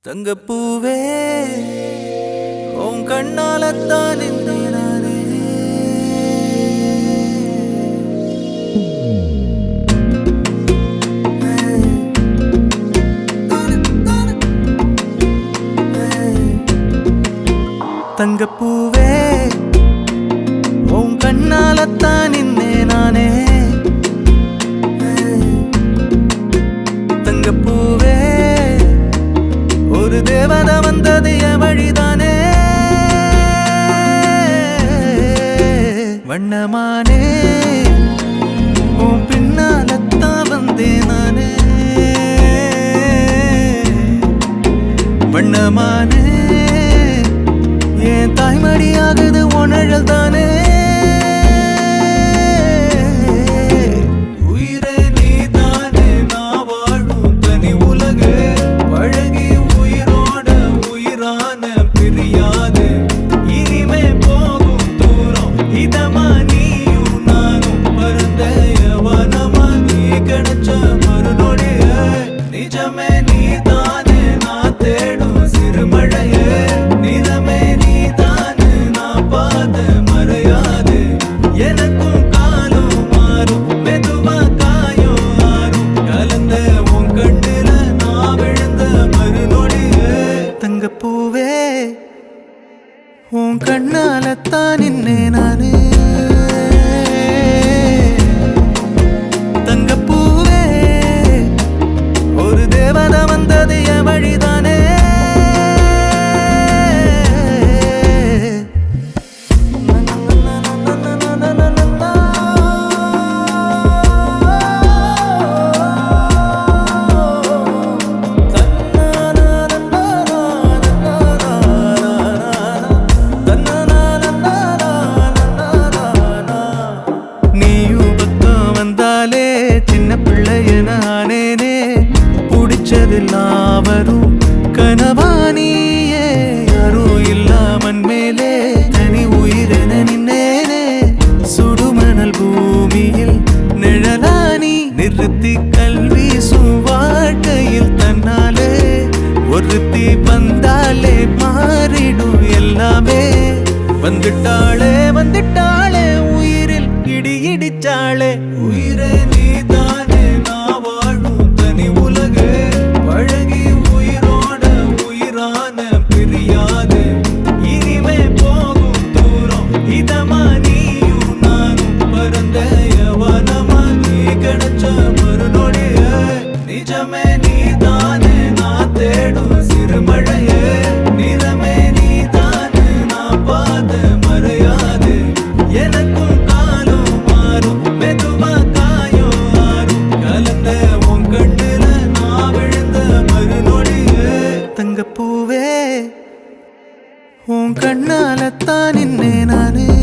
தங்கப்பூவே உன் கண்ணாலத்தான் நானே தங்கப்பூவே உன் கண்ணாலத்தான் நானே தங்கப்பூவே ஒரு தேவதை வந்தது என் வழிதானே வண்ணமானே உன் பின்னாலத்தான் வந்தேன் நானே வண்ணமானே என் தாய்மடியாகுது உணழல் தானே தங்கப்பூவே உன் கண்ணாலத்தான் நானே தங்கப்பூவே ஒரு தேவதை வந்தது என் வழிதானே நானேனே புடிச்சதெல்லாம் வரும் கனவானியே யாரும் இல்லாமன் மேலே தனி உயிரென நின்னேனே சுடுமணல் பூமியில் நிழலானி நிறுத்தி கல்வி வாழ்க்கையில் தன்னாலே ஒருத்தி வந்தாலே மாறிடும் எல்லாமே வந்துட்டாளே வந்துட்டாளே உயிரில் இடி இடிச்சாளே உயிரே நீதானே நான் வாழும் தனி உலகு பழகி உயிரோட உயிரான பிரியாது இனிமே போகும் தூரம் இதமா நீயும் நானும் பரந்த யவனமா நீ கிடைச்ச மறுநொடிய நிஜமே நீதானே நான் தேடும் சிறுமழையே நிறமே நீதானே நான் பார்த்த மறையாது எனக்கும் காலம் மாறும் மெதுவா காயம் ஆறும் கலந்த உன் கண்ணுல நான் விழுந்த மறுநொடியே தங்கப்பூவே உன் கண்ணாலத்தான் நானே